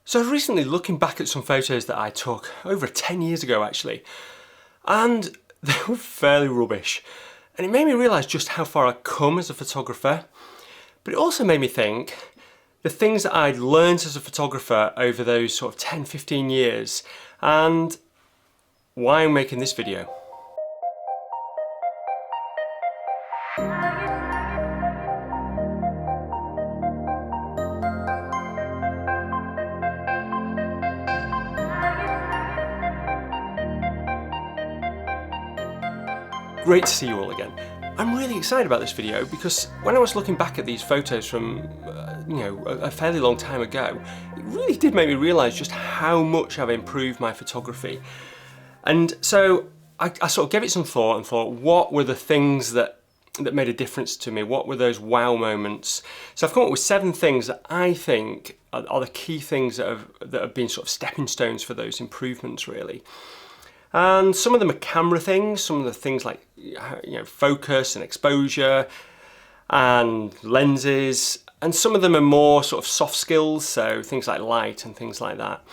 So I was recently looking back at some photos that I took over 10 years ago actually, and they were fairly rubbish. And it made me realise just how far I'd come as a photographer. But it also made me think the things that I'd learned as a photographer over those sort of 10, 15 years and why I'm making this video. Great to see you all again. I'm really excited about this video because when I was looking back at these photos from a fairly long time ago, it really did make me realise just how much I've improved my photography. And so I sort of gave it some thought and thought, what were the things that made a difference to me? What were those wow moments? So I've come up with 7 things that I think are the key things that have been sort of stepping stones for those improvements really. And some of them are camera things, some of the things like focus and exposure and lenses, and some of them are more sort of soft skills, so things like light and things like that.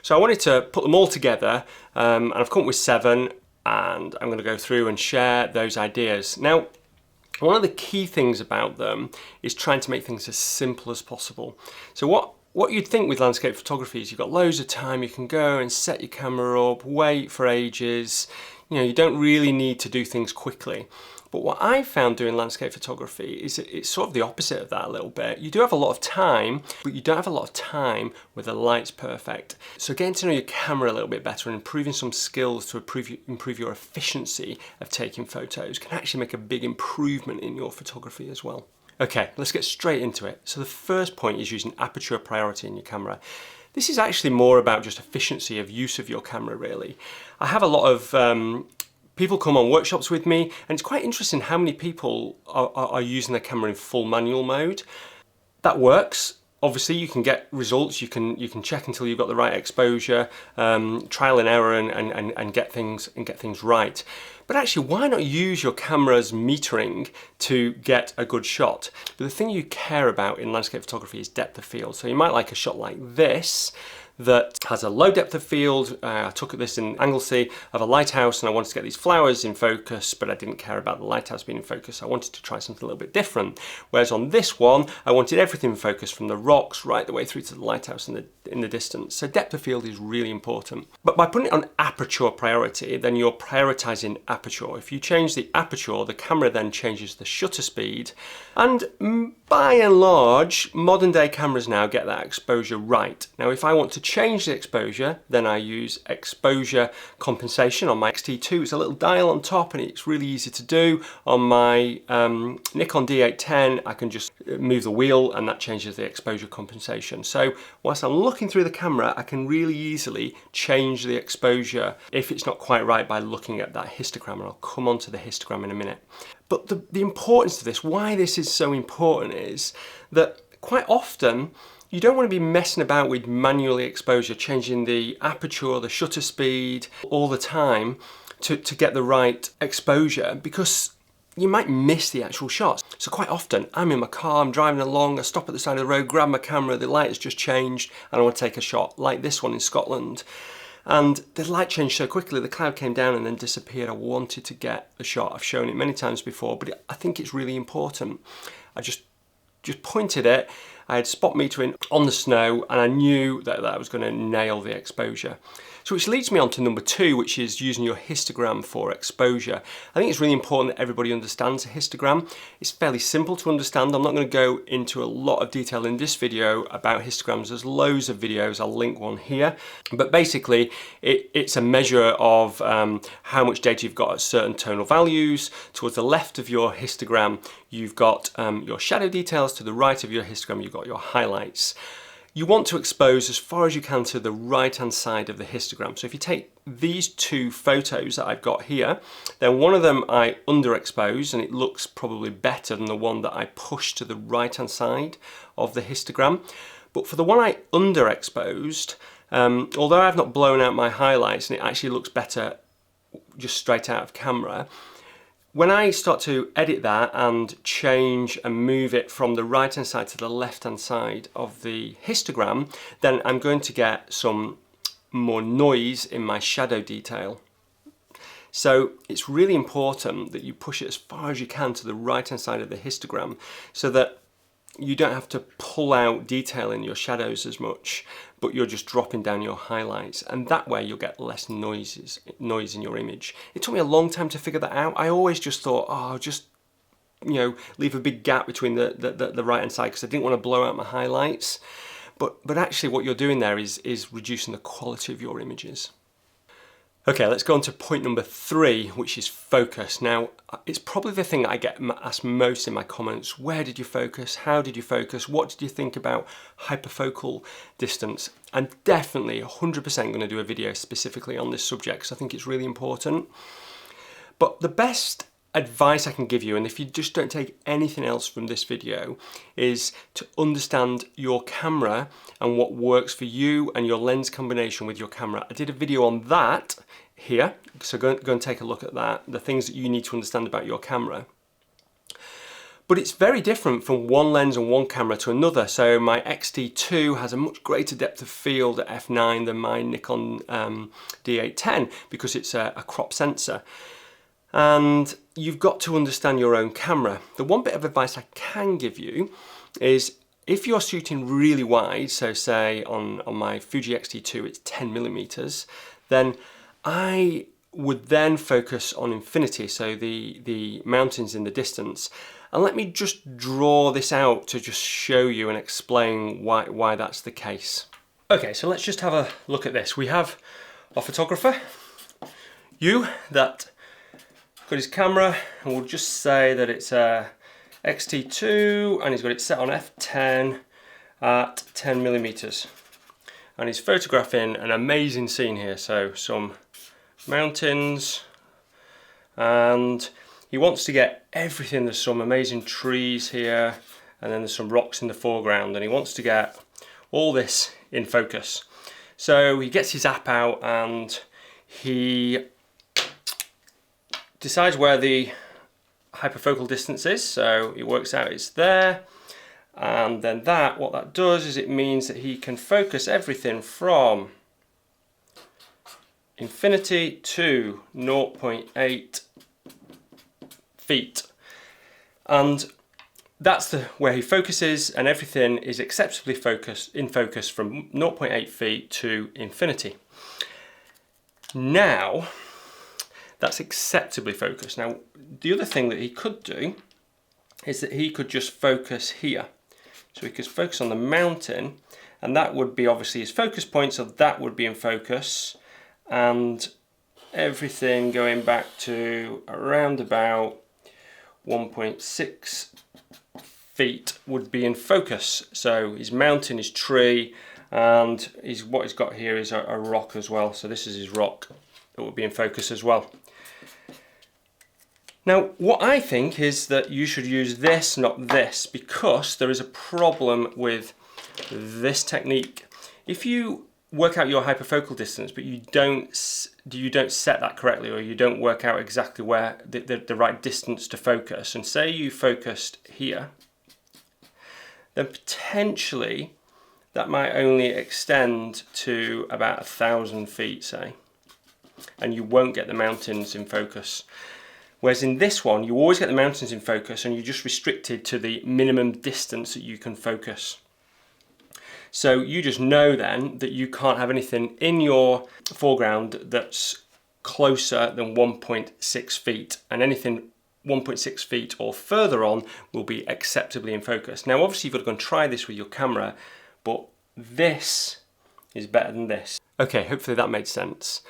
So I wanted to put them all together, and I've come up with 7, and I'm going to go through and share those ideas. Now, one of the key things about them is trying to make things as simple as possible. So what you'd think with landscape photography is you've got loads of time, you can go and set your camera up, wait for ages, you don't really need to do things quickly. But what I found doing landscape photography is it's sort of the opposite of that a little bit. You do have a lot of time, but you don't have a lot of time where the light's perfect. So getting to know your camera a little bit better and improving some skills to improve your efficiency of taking photos can actually make a big improvement in your photography as well. Okay, let's get straight into it. So the first point is using aperture priority in your camera. This is actually more about just efficiency of use of your camera really. I have a lot of people come on workshops with me, and it's quite interesting how many people are using their camera in full manual mode. That works. Obviously you can get results, you can check until you've got the right exposure, trial and error and get things right. But actually, why not use your camera's metering to get a good shot? But the thing you care about in landscape photography is depth of field. So you might like a shot like this that has a low depth of field. I took this in Anglesey of a lighthouse, and I wanted to get these flowers in focus, but I didn't care about the lighthouse being in focus. I wanted to try something a little bit different. Whereas on this one, I wanted everything in focus from the rocks right the way through to the lighthouse in the distance. So depth of field is really important. But by putting it on aperture priority, then you're prioritizing aperture. If you change the aperture, the camera then changes the shutter speed. And by and large, modern day cameras now get that exposure right. Now, if I want to change the exposure, then I use exposure compensation on my X-T2. It's a little dial on top and it's really easy to do. On my Nikon D810, I can just move the wheel and that changes the exposure compensation. So whilst I'm looking through the camera, I can really easily change the exposure if it's not quite right by looking at that histogram, and I'll come on to the histogram in a minute. But the importance of this, why this is so important, is that quite often you don't want to be messing about with manually exposure, changing the aperture, the shutter speed all the time to get the right exposure, because you might miss the actual shots. So quite often I'm in my car, I'm driving along, I stop at the side of the road, grab my camera, the light has just changed and I want to take a shot like this one in Scotland. And the light changed so quickly, the cloud came down and then disappeared. I wanted to get the shot. I've shown it many times before, but I think it's really important. I just pointed it, I had spot metering on the snow, and I knew that I was going to nail the exposure. So which leads me on to number 2, which is using your histogram for exposure. I think it's really important that everybody understands a histogram. It's fairly simple to understand. I'm not going to go into a lot of detail in this video about histograms. There's loads of videos, I'll link one here. But basically, it's a measure of how much data you've got at certain tonal values. Towards the left of your histogram, you've got your shadow details. To the right of your histogram, you've got your highlights. You want to expose as far as you can to the right hand side of the histogram. So if you take these 2 photos that I've got here, then one of them I underexpose and it looks probably better than the one that I push to the right hand side of the histogram. But for the one I underexposed, although I've not blown out my highlights and it actually looks better just straight out of camera, when I start to edit that and change and move it from the right hand side to the left hand side of the histogram, then I'm going to get some more noise in my shadow detail. So it's really important that you push it as far as you can to the right hand side of the histogram so that you don't have to pull out detail in your shadows as much, but you're just dropping down your highlights, and that way you'll get less noise in your image. It took me a long time to figure that out. I always just thought, oh, just, you know, leave a big gap between the right hand side because I didn't want to blow out my highlights. But actually what you're doing there is reducing the quality of your images. Okay, let's go on to point number 3, which is focus. Now, it's probably the thing that I get asked most in my comments. Where did you focus? How did you focus? What did you think about hyperfocal distance? I'm definitely 100% going to do a video specifically on this subject because I think it's really important. But the best advice I can give you, and if you just don't take anything else from this video, is to understand your camera and what works for you and your lens combination with your camera. I did a video on that here, so go and take a look at that, the things that you need to understand about your camera. But it's very different from one lens and one camera to another. So my X-T2 has a much greater depth of field at f9 than my Nikon D810 because it's a crop sensor. And you've got to understand your own camera. The one bit of advice I can give you is if you're shooting really wide, so say on my Fuji X-T2 it's 10mm, then I would then focus on infinity, so the mountains in the distance. And let me just draw this out to just show you and explain why that's the case. Okay, so let's just have a look at this. We have our photographer, you, that got his camera, and we'll just say that it's a X-T2 and he's got it set on f10 at 10mm. And he's photographing an amazing scene here, so some mountains, and he wants to get everything. There's some amazing trees here, and then there's some rocks in the foreground, and he wants to get all this in focus. So he gets his app out and he decides where the hyperfocal distance is, so he works out it's there, and then what that does is it means that he can focus everything from infinity to 0.8 feet, and that's where he focuses, and everything is acceptably in focus from 0.8 feet to infinity. Now that's acceptably focused. Now the other thing that he could do is that he could just focus here. So he could focus on the mountain, and that would be obviously his focus point, so that would be in focus, and everything going back to around about 1.6 feet would be in focus. So his mountain, his tree, and what he's got here is a rock as well. So this is his rock that would be in focus as well. Now what I think is that you should use this, not this, because there is a problem with this technique. If you work out your hyperfocal distance but you don't set that correctly, or you don't work out exactly where the right distance to focus, and say you focused here, then potentially that might only extend to about 1,000 feet, say, and you won't get the mountains in focus. Whereas in this one, you always get the mountains in focus, and you're just restricted to the minimum distance that you can focus. So you just know then that you can't have anything in your foreground that's closer than 1.6 feet, and anything 1.6 feet or further on will be acceptably in focus. Now obviously you've got to go and try this with your camera, but this is better than this. Okay, hopefully that made sense.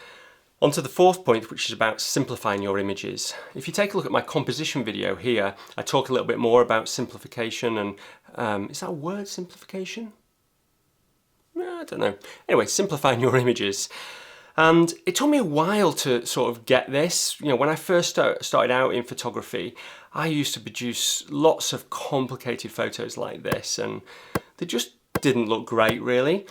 On to the fourth point, which is about simplifying your images. If you take a look at my composition video here, I talk a little bit more about simplification and, is that a word, simplification? I don't know. Anyway, simplifying your images. And it took me a while to sort of get this. You know, when I first started out in photography, I used to produce lots of complicated photos like this, and they just didn't look great really.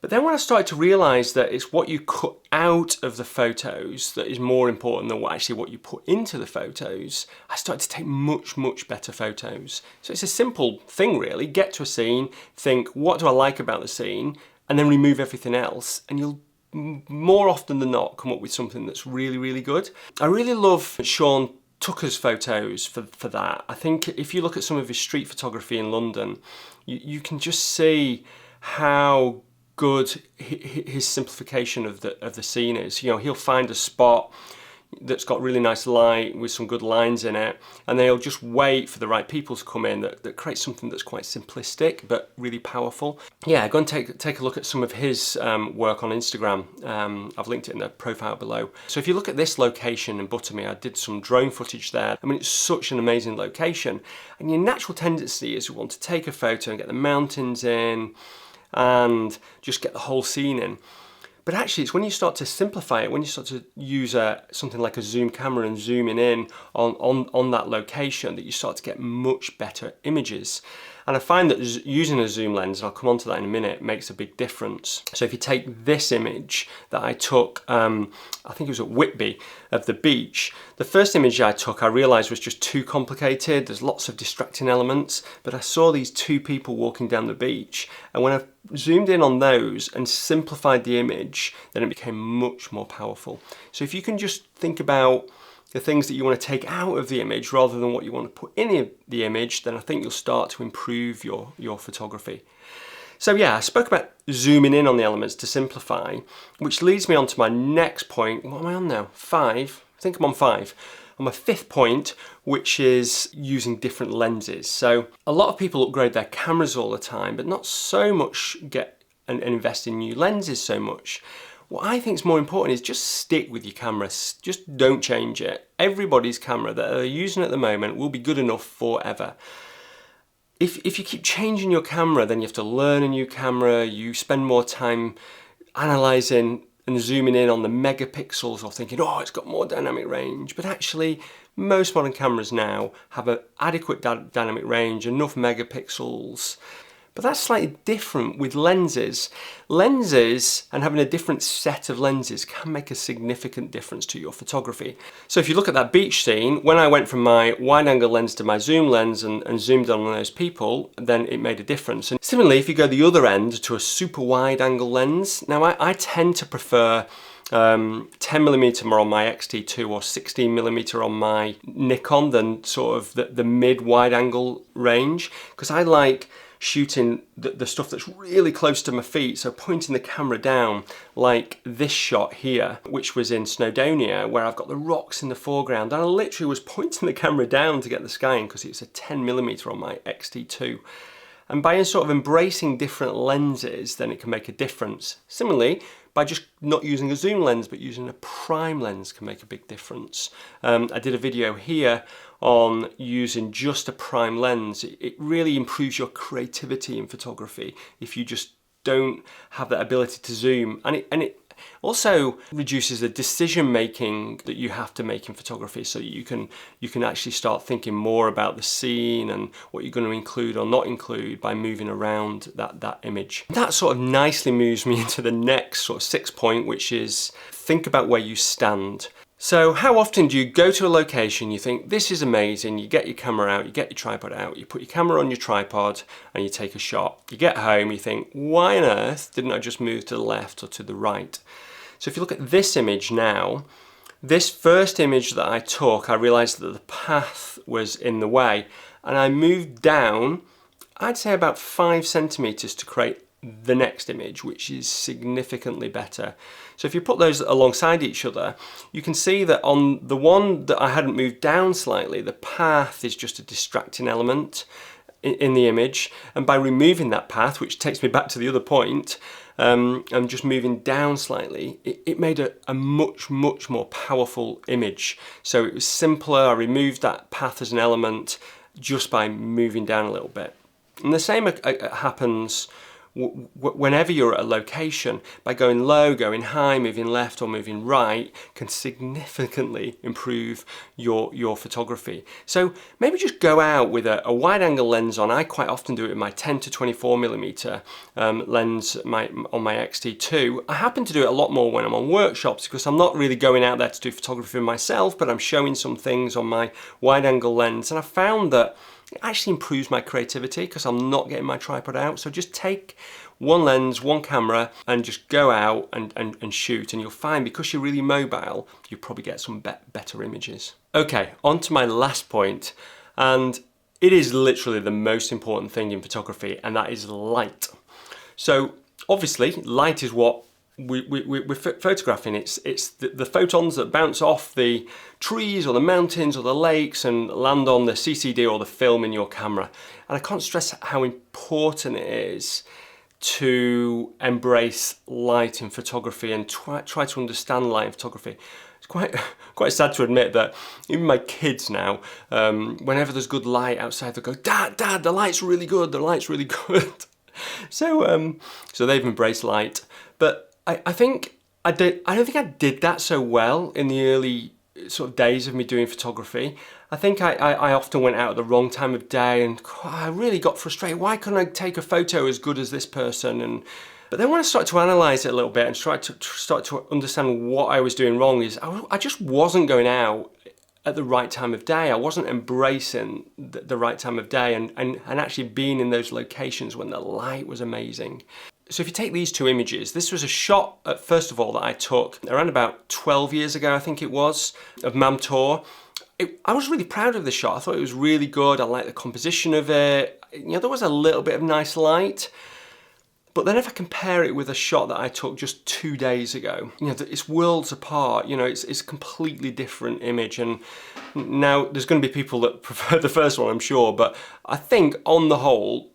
But then when I started to realise that it's what you cut out of the photos that is more important than what you put into the photos, I started to take much, much better photos. So it's a simple thing really. Get to a scene, think, what do I like about the scene? And then remove everything else, and you'll more often than not come up with something that's really, really good. I really love Sean Tucker's photos for that. I think if you look at some of his street photography in London, you can just see how good his simplification of the scene is. You know, he'll find a spot that's got really nice light with some good lines in it, and then he'll just wait for the right people to come in that creates something that's quite simplistic but really powerful. Yeah, go and take a look at some of his work on Instagram. I've linked it in the profile below. So if you look at this location in Buttermere, I did some drone footage there. I mean, it's such an amazing location, and your natural tendency is you want to take a photo and get the mountains in and just get the whole scene in. But actually it's when you start to simplify it, when you start to use something like a zoom camera and zooming in on that location, that you start to get much better images. And I find that using a zoom lens, and I'll come on to that in a minute, makes a big difference. So if you take this image that I took, I think it was at Whitby, of the beach, the first image I took I realised was just too complicated. There's lots of distracting elements, but I saw these two people walking down the beach, and when I zoomed in on those and simplified the image, then it became much more powerful. So if you can just think about the things that you want to take out of the image rather than what you want to put in the image, then I think you'll start to improve your photography. So yeah, I spoke about zooming in on the elements to simplify, which leads me on to my next point. What am I on now? 5? I think I'm on 5. On my 5th point, which is using different lenses. So a lot of people upgrade their cameras all the time, but not so much get and invest in new lenses so much. What I think is more important is just stick with your camera, just don't change it. Everybody's camera that they're using at the moment will be good enough forever. If you keep changing your camera, then you have to learn a new camera, you spend more time analysing and zooming in on the megapixels or thinking, oh, it's got more dynamic range. But actually, most modern cameras now have an adequate dynamic range, enough megapixels. But that's slightly different with lenses. Lenses and having a different set of lenses can make a significant difference to your photography. So if you look at that beach scene, when I went from my wide angle lens to my zoom lens and zoomed on those people, then it made a difference. And similarly, if you go the other end to a super wide angle lens, now I tend to prefer 10mm on my X-T2 or 16mm on my Nikon than sort of the mid wide angle range, because I like shooting the stuff that's really close to my feet, so pointing the camera down like this shot here, which was in Snowdonia, where I've got the rocks in the foreground, and I literally was pointing the camera down to get the sky in because it's a 10mm on my X-T2. And by sort of embracing different lenses, then it can make a difference. Similarly, by just not using a zoom lens but using a prime lens can make a big difference. I did a video here on using just a prime lens. It really improves your creativity in photography if you just don't have that ability to zoom, and it also reduces the decision making that you have to make in photography, so you can actually start thinking more about the scene and what you're going to include or not include by moving around that image. That sort of nicely moves me into the next sort of 6th point, which is think about where you stand. So how often do you go to a location, you think this is amazing, you get your camera out, you get your tripod out, you put your camera on your tripod and you take a shot. You get home, you think, why on earth didn't I just move to the left or to the right? So if you look at this image now, this first image that I took, I realised that the path was in the way, and I moved down, I'd say about 5 centimeters to create the next image, which is significantly better. So if you put those alongside each other, you can see that on the one that I hadn't moved down slightly, the path is just a distracting element in the image, and by removing that path, which takes me back to the other point, and just moving down slightly, it made a much more powerful image. So it was simpler, I removed that path as an element just by moving down a little bit. And the same happens whenever you're at a location, by going low, going high, moving left or moving right, can significantly improve your photography. So maybe just go out with a wide angle lens on. I quite often do it with my 10 to 24mm lens on my X-T2. I happen to do it a lot more when I'm on workshops because I'm not really going out there to do photography myself, but I'm showing some things on my wide angle lens, and I found that it actually improves my creativity because I'm not getting my tripod out. So just take one lens, one camera, and just go out and shoot, and you'll find because you're really mobile, you probably get some better images. Okay, on to my last point, and it is literally the most important thing in photography, and that is light. So obviously light is what we're photographing. It's the photons that bounce off the trees or the mountains or the lakes and land on the CCD or the film in your camera. And I can't stress how important it is to embrace light in photography and try to understand light in photography. It's quite sad to admit that even my kids now, whenever there's good light outside, they go, Dad, the light's really good, the light's really good. So they've embraced light. But I don't think I did that so well in the early sort of days of me doing photography. I think I often went out at the wrong time of day, and I really got frustrated. Why couldn't I take a photo as good as this person? But then when I started to analyse it a little bit and start to understand what I was doing wrong, is I just wasn't going out at the right time of day. I wasn't embracing the right time of day and actually being in those locations when the light was amazing. So if you take these two images, this was a shot, first of all, that I took around about 12 years ago, I think it was, of Mamtor. I was really proud of the shot. I thought it was really good. I liked the composition of it. You know, there was a little bit of nice light. But then if I compare it with a shot that I took just 2 days ago, you know, it's worlds apart. You know, it's a completely different image. And now there's going to be people that prefer the first one, I'm sure. But I think on the whole,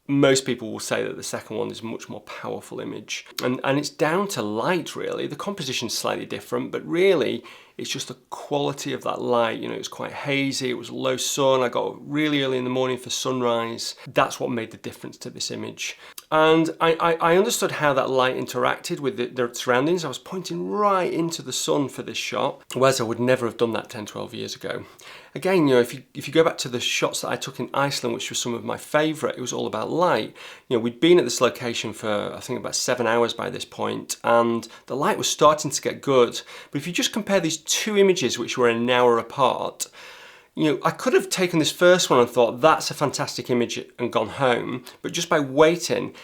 most people will say that the second one is a much more powerful image. And it's down to light, really. The composition's slightly different, but really it's just the quality of that light. You know, it was quite hazy, it was low sun, I got up really early in the morning for sunrise. That's what made the difference to this image. And I understood how that light interacted with the surroundings. I was pointing right into the sun for this shot, whereas I would never have done that 10, 12 years ago. Again, you know, if you go back to the shots that I took in Iceland, which were some of my favourite, it was all about light. You know, we'd been at this location for, I think, about 7 hours by this point, and the light was starting to get good. But if you just compare these two images, which were an hour apart, you know, I could have taken this first one and thought, that's a fantastic image, and gone home. But just by waiting,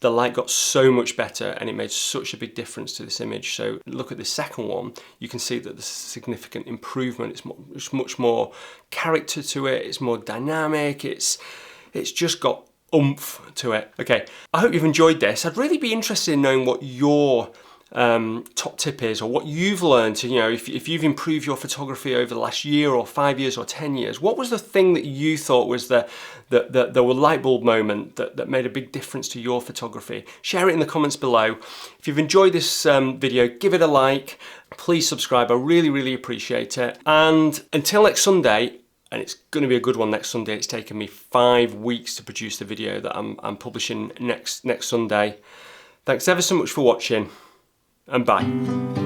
the light got so much better and it made such a big difference to this image. So look at the second one, you can see that there's a significant improvement. It's much more character to it, it's more dynamic, it's just got oomph to it. Okay, I hope you've enjoyed this. I'd really be interested in knowing what your top tip is, or what you've learned. You know, if you've improved your photography over the last year or 5 years or 10 years, what was the thing that you thought was the light bulb moment that made a big difference to your photography? Share it in the comments below. If you've enjoyed this video, give it a like, please subscribe, I really appreciate it. And until next Sunday, and it's going to be a good one next Sunday. It's taken me 5 weeks to produce the video that I'm publishing next Sunday. Thanks ever so much for watching, and bye.